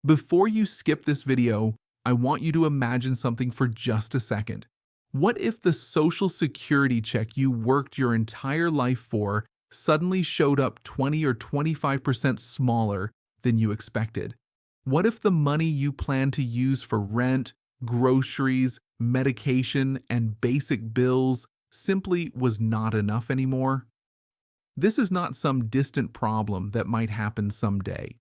Before you skip this video, I want you to imagine something for just a second. What if the Social Security check you worked your entire life for suddenly showed up 20 or 25% smaller than you expected? What if the money you plan to use for rent, groceries, medication, and basic bills simply was not enough anymore? This is not some distant problem that might happen someday.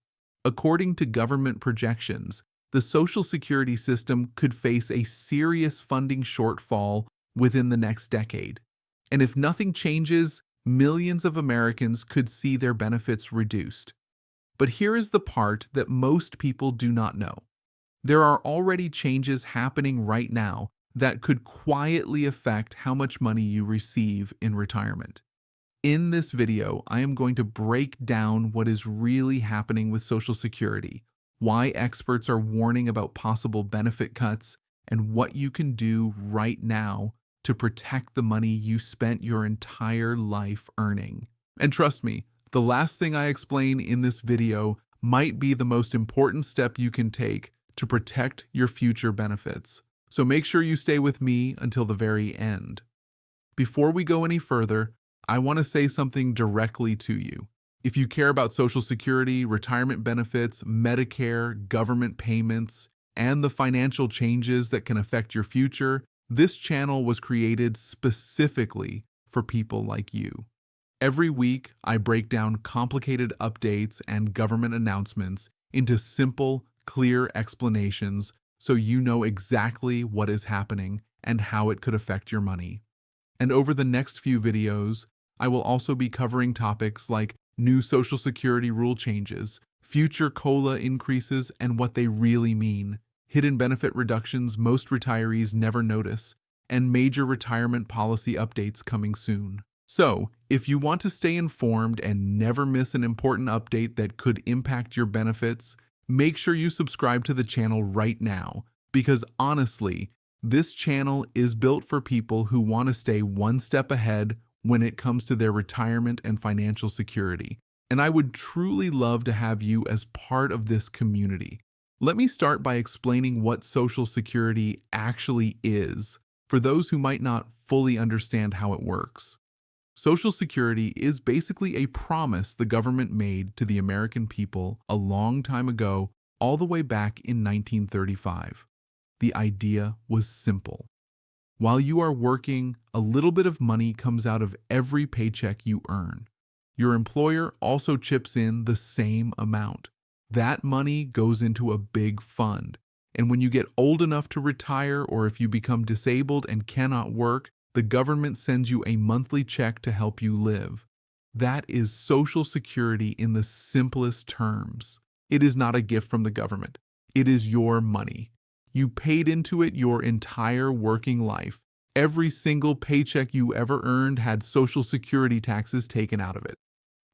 According to government projections, the Social Security system could face a serious funding shortfall within the next decade. And if nothing changes, millions of Americans could see their benefits reduced. But here is the part that most people do not know. There are already changes happening right now that could quietly affect how much money you receive in retirement. In this video, I am going to break down what is really happening with Social Security, why experts are warning about possible benefit cuts, and what you can do right now to protect the money you spent your entire life earning. And trust me, the last thing I explain in this video might be the most important step you can take to protect your future benefits. So make sure you stay with me until the very end. Before we go any further, I want to say something directly to you. If you care about Social Security, retirement benefits, Medicare, government payments, and the financial changes that can affect your future, this channel was created specifically for people like you. Every week, I break down complicated updates and government announcements into simple, clear explanations so you know exactly what is happening and how it could affect your money. And over the next few videos, I will also be covering topics like new Social Security rule changes, future COLA increases and what they really mean, hidden benefit reductions most retirees never notice, and major retirement policy updates coming soon. So, if you want to stay informed and never miss an important update that could impact your benefits, make sure you subscribe to the channel right now, because honestly, this channel is built for people who want to stay one step ahead when it comes to their retirement and financial security. And I would truly love to have you as part of this community. Let me start by explaining what Social Security actually is, for those who might not fully understand how it works. Social Security is basically a promise the government made to the American people a long time ago, all the way back in 1935. The idea was simple. While you are working, a little bit of money comes out of every paycheck you earn. Your employer also chips in the same amount. That money goes into a big fund. And when you get old enough to retire, or if you become disabled and cannot work, the government sends you a monthly check to help you live. That is Social Security in the simplest terms. It is not a gift from the government. It is your money. You paid into it your entire working life. Every single paycheck you ever earned had Social Security taxes taken out of it.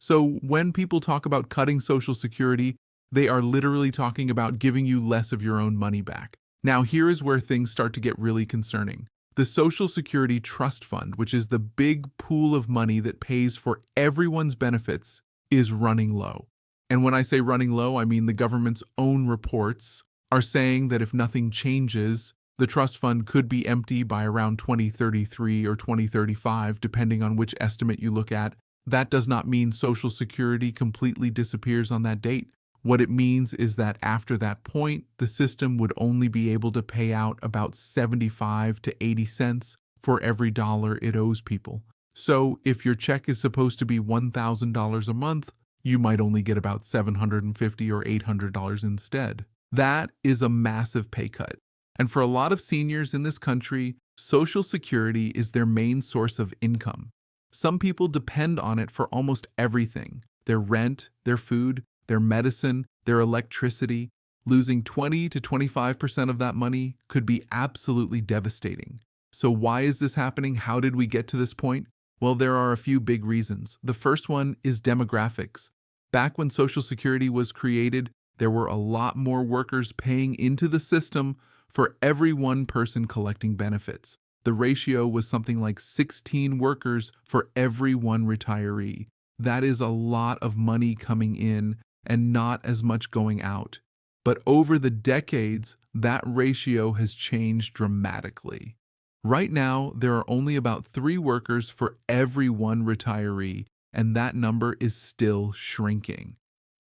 So when people talk about cutting Social Security, they are literally talking about giving you less of your own money back. Now here is where things start to get really concerning. The Social Security Trust Fund, which is the big pool of money that pays for everyone's benefits, is running low. And when I say running low, I mean the government's own reports are saying that if nothing changes, the trust fund could be empty by around 2033 or 2035, depending on which estimate you look at. That does not mean Social Security completely disappears on that date. What it means is that after that point, the system would only be able to pay out about 75 to 80 cents for every dollar it owes people. So if your check is supposed to be $1,000 a month, you might only get about $750 or $800 instead. That is a massive pay cut. And for a lot of seniors in this country, Social Security is their main source of income. Some people depend on it for almost everything: their rent, their food, their medicine, their electricity. Losing 20 to 25% of that money could be absolutely devastating. So why is this happening? How did we get to this point? Well, there are a few big reasons. The first one is demographics. Back when Social Security was created, there were a lot more workers paying into the system for every one person collecting benefits. The ratio was something like 16 workers for every one retiree. That is a lot of money coming in and not as much going out. But over the decades, that ratio has changed dramatically. Right now, there are only about 3 workers for every 1 retiree, and that number is still shrinking.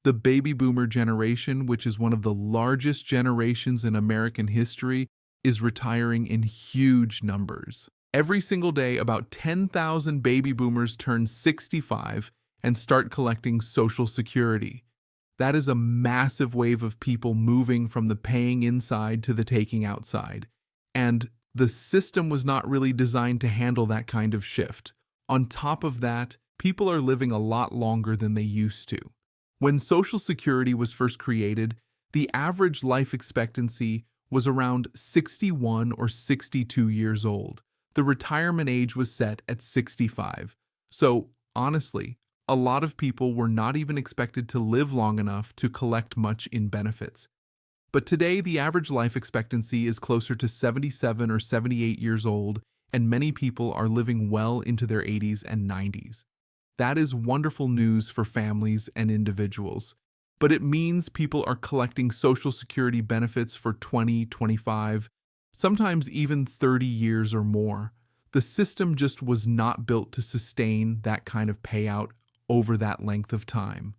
The baby boomer generation, which is one of the largest generations in American history, is retiring in huge numbers. Every single day, about 10,000 baby boomers turn 65 and start collecting Social Security. That is a massive wave of people moving from the paying inside to the taking outside. And the system was not really designed to handle that kind of shift. On top of that, people are living a lot longer than they used to. When Social Security was first created, the average life expectancy was around 61 or 62 years old. The retirement age was set at 65. So, honestly, a lot of people were not even expected to live long enough to collect much in benefits. But today, the average life expectancy is closer to 77 or 78 years old, and many people are living well into their 80s and 90s. That is wonderful news for families and individuals. But it means people are collecting Social Security benefits for 20, 25, sometimes even 30 years or more. The system just was not built to sustain that kind of payout over that length of time.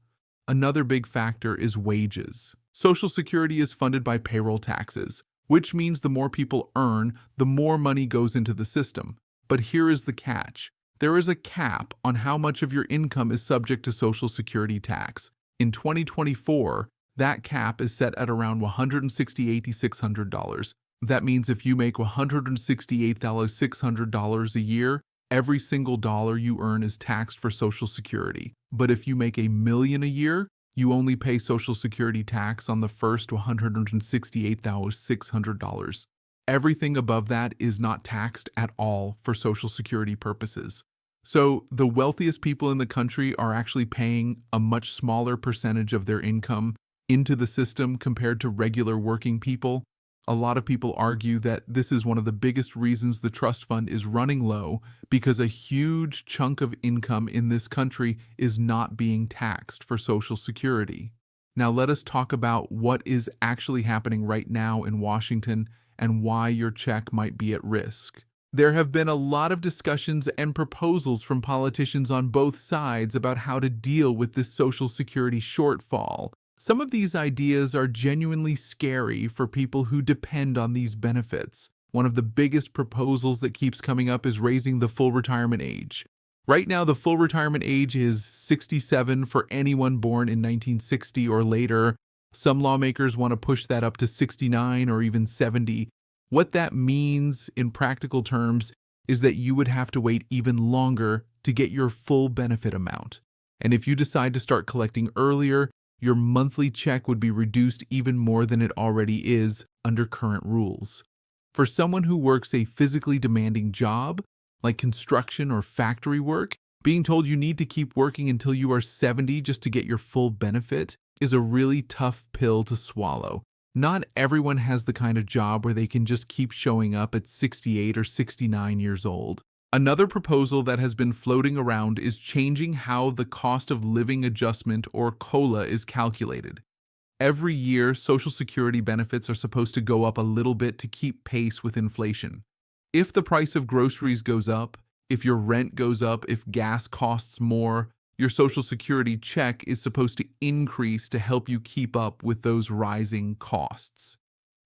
Another big factor is wages. Social Security is funded by payroll taxes, which means the more people earn, the more money goes into the system. But here is the catch. There is a cap on how much of your income is subject to Social Security tax. In 2024, that cap is set at around $168,600. That means if you make $168,600 a year, every single dollar you earn is taxed for Social Security. But if you make $1 million a year, you only pay Social Security tax on the first $168,600. Everything above that is not taxed at all for Social Security purposes. So the wealthiest people in the country are actually paying a much smaller percentage of their income into the system compared to regular working people. A lot of people argue that this is one of the biggest reasons the trust fund is running low, because a huge chunk of income in this country is not being taxed for Social Security. Now let us talk about what is actually happening right now in Washington and why your check might be at risk. There have been a lot of discussions and proposals from politicians on both sides about how to deal with this Social Security shortfall. Some of these ideas are genuinely scary for people who depend on these benefits. One of the biggest proposals that keeps coming up is raising the full retirement age. Right now, the full retirement age is 67 for anyone born in 1960 or later. Some lawmakers want to push that up to 69 or even 70. What that means in practical terms is that you would have to wait even longer to get your full benefit amount. And if you decide to start collecting earlier, your monthly check would be reduced even more than it already is under current rules. For someone who works a physically demanding job, like construction or factory work, being told you need to keep working until you are 70 just to get your full benefit is a really tough pill to swallow. Not everyone has the kind of job where they can just keep showing up at 68 or 69 years old. Another proposal that has been floating around is changing how the cost of living adjustment, or COLA, is calculated. Every year, Social Security benefits are supposed to go up a little bit to keep pace with inflation. If the price of groceries goes up, if your rent goes up, if gas costs more, your Social Security check is supposed to increase to help you keep up with those rising costs.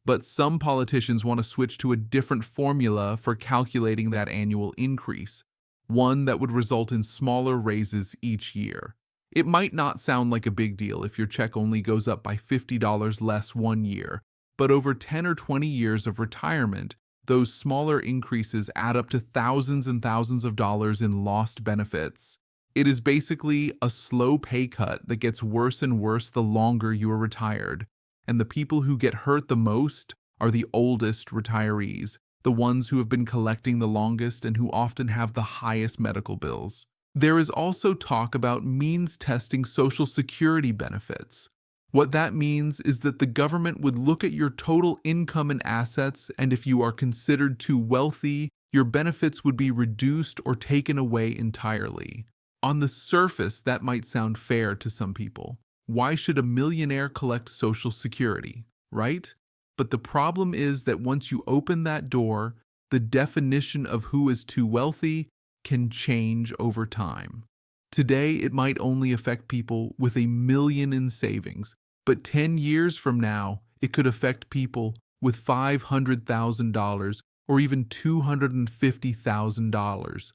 But some politicians want to switch to a different formula for calculating that annual increase, one that would result in smaller raises each year. It might not sound like a big deal if your check only goes up by $50 less one year, but over 10 or 20 years of retirement, those smaller increases add up to thousands and thousands of dollars in lost benefits. It is basically a slow pay cut that gets worse and worse the longer you are retired. And the people who get hurt the most are the oldest retirees, the ones who have been collecting the longest and who often have the highest medical bills. There is also talk about means testing Social Security benefits. What that means is that the government would look at your total income and assets, and if you are considered too wealthy, your benefits would be reduced or taken away entirely. On the surface, that might sound fair to some people. Why should a millionaire collect Social Security, right? But the problem is that once you open that door, the definition of who is too wealthy can change over time. Today, it might only affect people with $1 million in savings, but 10 years from now, it could affect people with $500,000 or even $250,000.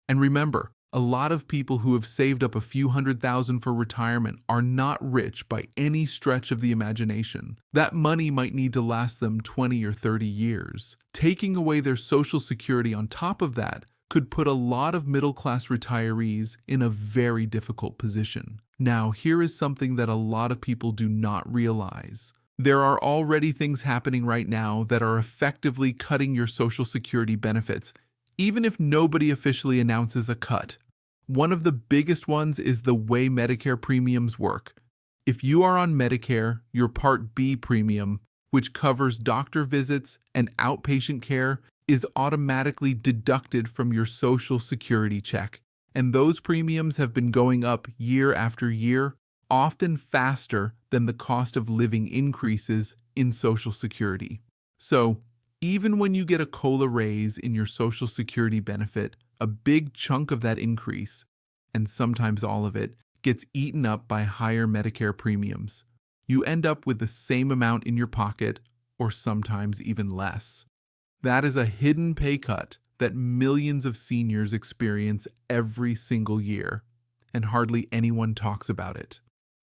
And remember, a lot of people who have saved up a few $100,000 for retirement are not rich by any stretch of the imagination. That money might need to last them 20 or 30 years. Taking away their Social Security on top of that could put a lot of middle-class retirees in a very difficult position. Now, here is something that a lot of people do not realize. There are already things happening right now that are effectively cutting your Social Security benefits, even if nobody officially announces a cut. One of the biggest ones is the way Medicare premiums work. If you are on Medicare, your Part B premium, which covers doctor visits and outpatient care, is automatically deducted from your Social Security check. And those premiums have been going up year after year, often faster than the cost of living increases in Social Security. So, even when you get a COLA raise in your Social Security benefit, a big chunk of that increase, and sometimes all of it, gets eaten up by higher Medicare premiums. You end up with the same amount in your pocket, or sometimes even less. That is a hidden pay cut that millions of seniors experience every single year, and hardly anyone talks about it.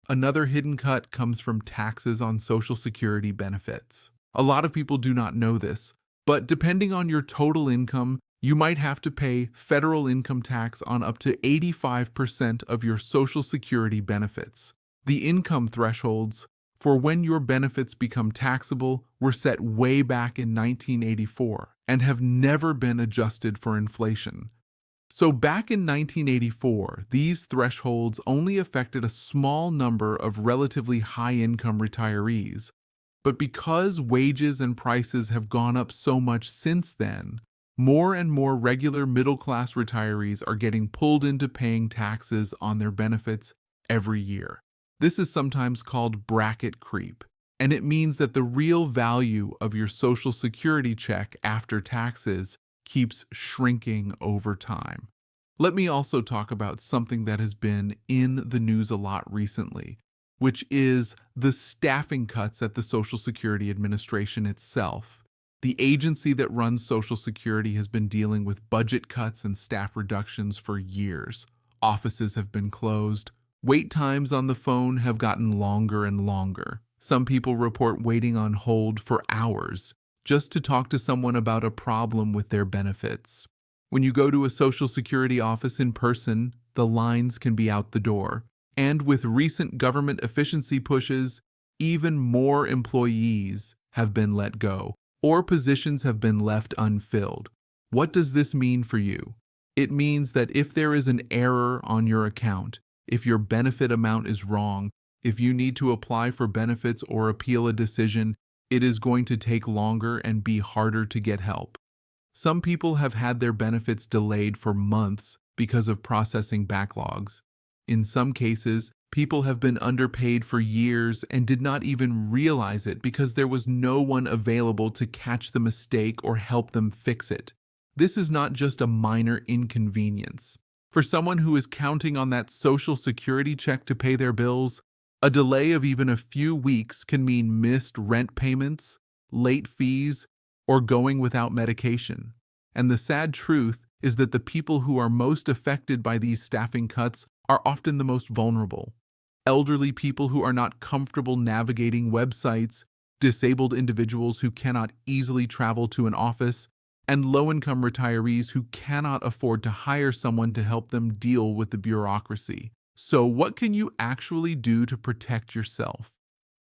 Another hidden cut comes from taxes on Social Security benefits. A lot of people do not know this, but depending on your total income, you might have to pay federal income tax on up to 85% of your Social Security benefits. The income thresholds for when your benefits become taxable were set way back in 1984 and have never been adjusted for inflation. So back in 1984, these thresholds only affected a small number of relatively high-income retirees. But because wages and prices have gone up so much since then, more and more regular middle-class retirees are getting pulled into paying taxes on their benefits every year. This is sometimes called bracket creep, and it means that the real value of your Social Security check after taxes keeps shrinking over time. Let me also talk about something that has been in the news a lot recently, which is the staffing cuts at the Social Security Administration itself. The agency that runs Social Security has been dealing with budget cuts and staff reductions for years. Offices have been closed. Wait times on the phone have gotten longer and longer. Some people report waiting on hold for hours just to talk to someone about a problem with their benefits. When you go to a Social Security office in person, the lines can be out the door. And with recent government efficiency pushes, even more employees have been let go, or positions have been left unfilled. What does this mean for you? It means that if there is an error on your account, if your benefit amount is wrong, if you need to apply for benefits or appeal a decision, it is going to take longer and be harder to get help. Some people have had their benefits delayed for months because of processing backlogs. In some cases, people have been underpaid for years and did not even realize it because there was no one available to catch the mistake or help them fix it. This is not just a minor inconvenience. For someone who is counting on that Social Security check to pay their bills, a delay of even a few weeks can mean missed rent payments, late fees, or going without medication. And the sad truth is that the people who are most affected by these staffing cuts are often the most vulnerable. Elderly people who are not comfortable navigating websites, disabled individuals who cannot easily travel to an office, and low-income retirees who cannot afford to hire someone to help them deal with the bureaucracy. So what can you actually do to protect yourself?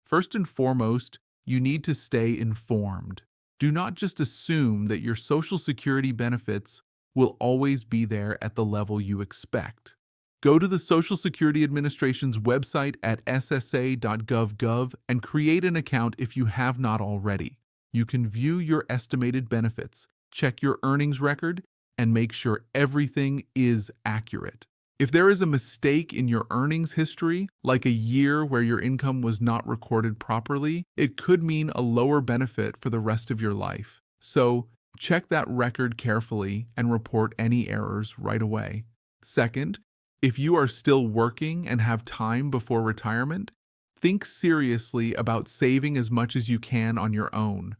First and foremost, you need to stay informed. Do not just assume that your Social Security benefits will always be there at the level you expect. Go to the Social Security Administration's website at ssa.gov and create an account if you have not already. You can view your estimated benefits, check your earnings record, and make sure everything is accurate. If there is a mistake in your earnings history, like a year where your income was not recorded properly, it could mean a lower benefit for the rest of your life. So, check that record carefully and report any errors right away. Second, if you are still working and have time before retirement, think seriously about saving as much as you can on your own.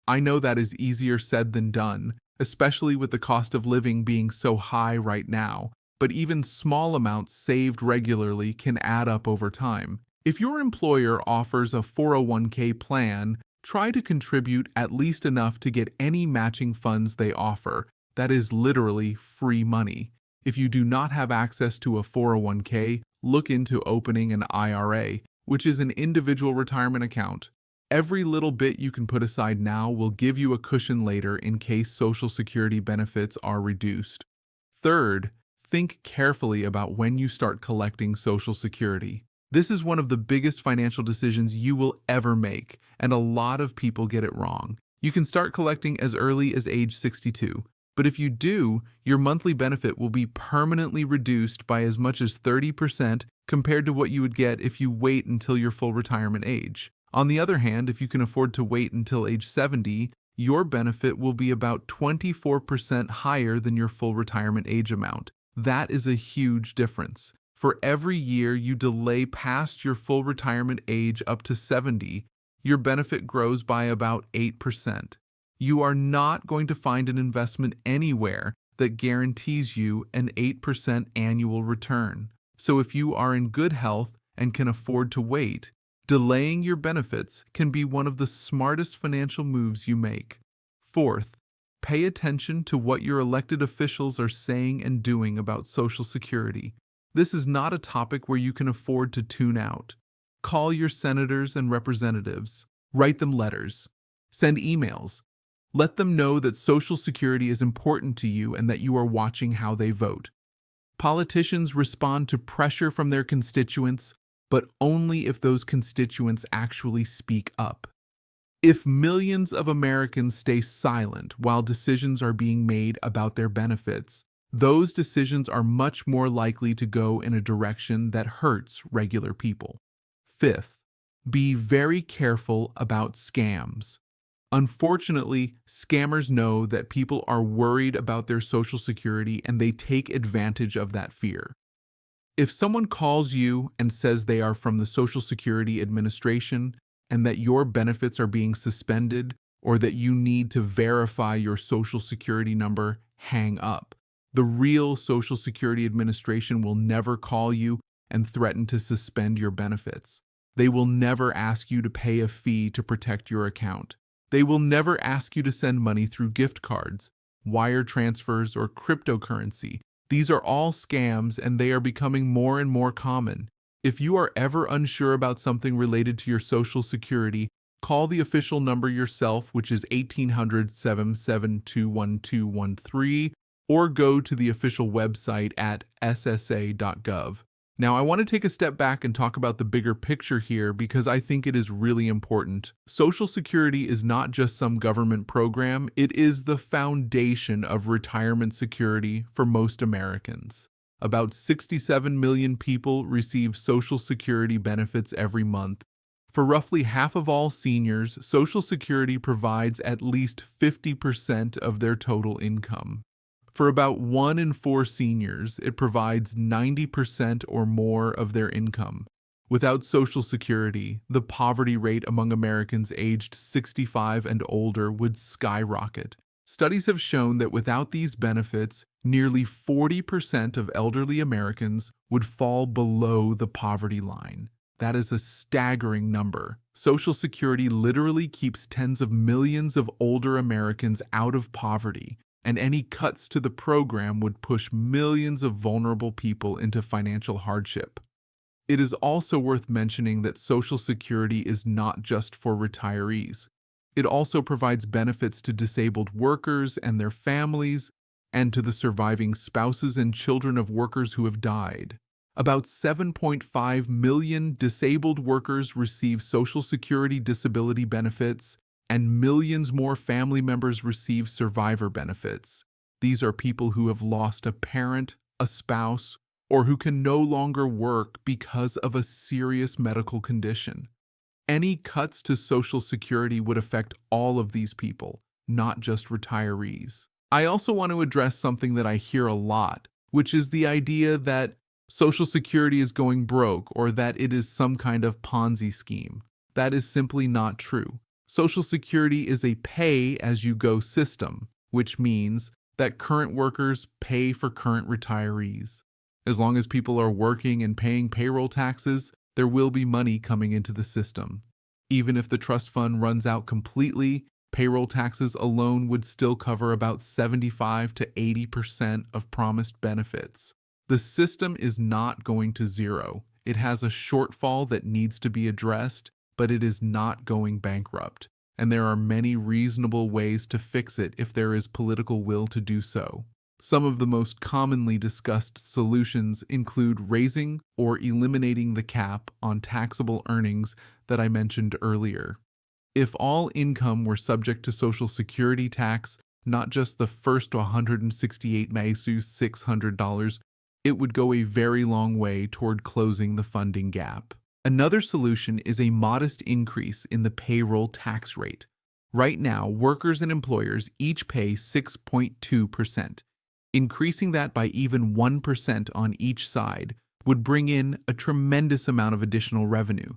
I know that is easier said than done, especially with the cost of living being so high right now, but even small amounts saved regularly can add up over time. If your employer offers a 401k plan, try to contribute at least enough to get any matching funds they offer. That is literally free money. If you do not have access to a 401k, look into opening an IRA, which is an individual retirement account. Every little bit you can put aside now will give you a cushion later in case Social Security benefits are reduced. Third, think carefully about when you start collecting Social Security. This is one of the biggest financial decisions you will ever make, and a lot of people get it wrong. You can start collecting as early as age 62, but if you do, your monthly benefit will be permanently reduced by as much as 30% compared to what you would get if you wait until your full retirement age. On the other hand, if you can afford to wait until age 70, your benefit will be about 24% higher than your full retirement age amount. That is a huge difference. For every year you delay past your full retirement age up to 70, your benefit grows by about 8%. You are not going to find an investment anywhere that guarantees you an 8% annual return. So if you are in good health and can afford to wait, delaying your benefits can be one of the smartest financial moves you make. Fourth, pay attention to what your elected officials are saying and doing about Social Security. This is not a topic where you can afford to tune out. Call your senators and representatives. Write them letters. Send emails. Let them know that Social Security is important to you and that you are watching how they vote. Politicians respond to pressure from their constituents, but only if those constituents actually speak up. If millions of Americans stay silent while decisions are being made about their benefits, those decisions are much more likely to go in a direction that hurts regular people. Fifth, be very careful about scams. Unfortunately, scammers know that people are worried about their Social Security and they take advantage of that fear. If someone calls you and says they are from the Social Security Administration and that your benefits are being suspended or that you need to verify your Social Security number, hang up. The real Social Security Administration will never call you and threaten to suspend your benefits. They will never ask you to pay a fee to protect your account. They will never ask you to send money through gift cards, wire transfers, or cryptocurrency. These are all scams and they are becoming more and more common. If you are ever unsure about something related to your Social Security, call the official number yourself, which is 1800-772-1213, or go to the official website at ssa.gov. Now, I want to take a step back and talk about the bigger picture here because I think it is really important. Social Security is not just some government program, it is the foundation of retirement security for most Americans. About 67 million people receive Social Security benefits every month. For roughly half of all seniors, Social Security provides at least 50% of their total income. For about 1 in 4 seniors, it provides 90% or more of their income. Without Social Security, the poverty rate among Americans aged 65 and older would skyrocket. Studies have shown that without these benefits, nearly 40% of elderly Americans would fall below the poverty line. That is a staggering number. Social Security literally keeps tens of millions of older Americans out of poverty, and any cuts to the program would push millions of vulnerable people into financial hardship. It is also worth mentioning that Social Security is not just for retirees. It also provides benefits to disabled workers and their families, and to the surviving spouses and children of workers who have died. About 7.5 million disabled workers receive Social Security disability benefits, and millions more family members receive survivor benefits. These are people who have lost a parent, a spouse, or who can no longer work because of a serious medical condition. Any cuts to Social Security would affect all of these people, not just retirees. I also want to address something that I hear a lot, which is the idea that Social Security is going broke or that it is some kind of Ponzi scheme. That is simply not true. Social Security is a pay-as-you-go system, which means that current workers pay for current retirees. As long as people are working and paying payroll taxes, there will be money coming into the system. Even if the trust fund runs out completely, payroll taxes alone would still cover about 75 to 80% of promised benefits. The system is not going to zero. It has a shortfall that needs to be addressed, but it is not going bankrupt. And there are many reasonable ways to fix it if there is political will to do so. Some of the most commonly discussed solutions include raising or eliminating the cap on taxable earnings that I mentioned earlier. If all income were subject to Social Security tax, not just the first 168 mesus $600, it would go a very long way toward closing the funding gap. Another solution is a modest increase in the payroll tax rate. Right now, workers and employers each pay 6.2%. Increasing that by even 1% on each side would bring in a tremendous amount of additional revenue.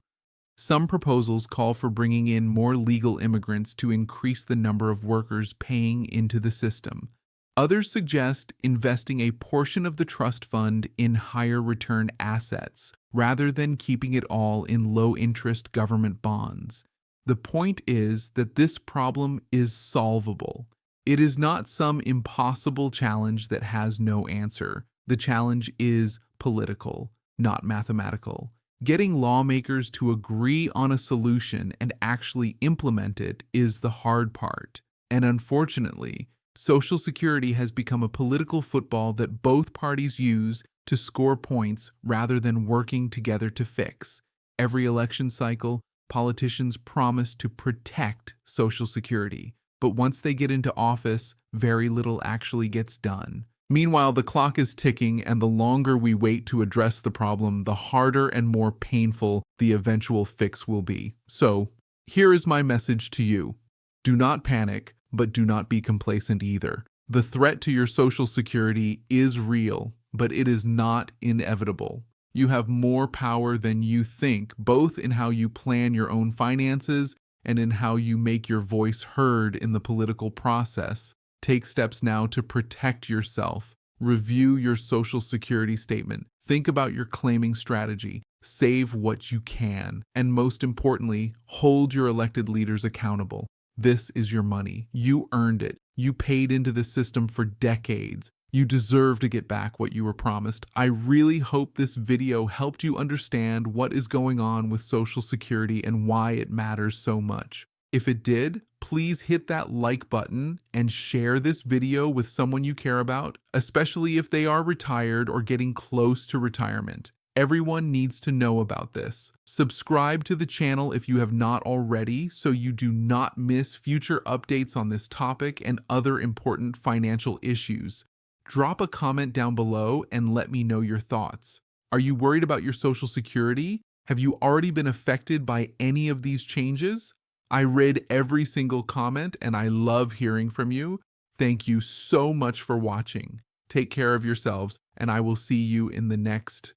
Some proposals call for bringing in more legal immigrants to increase the number of workers paying into the system. Others suggest investing a portion of the trust fund in higher return assets rather than keeping it all in low-interest government bonds. The point is that this problem is solvable. It is not some impossible challenge that has no answer. The challenge is political, not mathematical. Getting lawmakers to agree on a solution and actually implement it is the hard part. And unfortunately, Social Security has become a political football that both parties use to score points rather than working together to fix. Every election cycle, politicians promise to protect Social Security. But once they get into office, very little actually gets done. Meanwhile, the clock is ticking, and the longer we wait to address the problem, the harder and more painful the eventual fix will be. So, here is my message to you. Do not panic, but do not be complacent either. The threat to your Social Security is real, but it is not inevitable. You have more power than you think, both in how you plan your own finances and in how you make your voice heard in the political process. Take steps now to protect yourself. Review your Social Security statement. Think about your claiming strategy. Save what you can. And most importantly, hold your elected leaders accountable. This is your money. You earned it. You paid into the system for decades. You deserve to get back what you were promised. I really hope this video helped you understand what is going on with Social Security and why it matters so much. If it did, please hit that like button and share this video with someone you care about, especially if they are retired or getting close to retirement. Everyone needs to know about this. Subscribe to the channel if you have not already so you do not miss future updates on this topic and other important financial issues. Drop a comment down below and let me know your thoughts. Are you worried about your Social Security? Have you already been affected by any of these changes? I read every single comment and I love hearing from you. Thank you so much for watching. Take care of yourselves, and I will see you in the next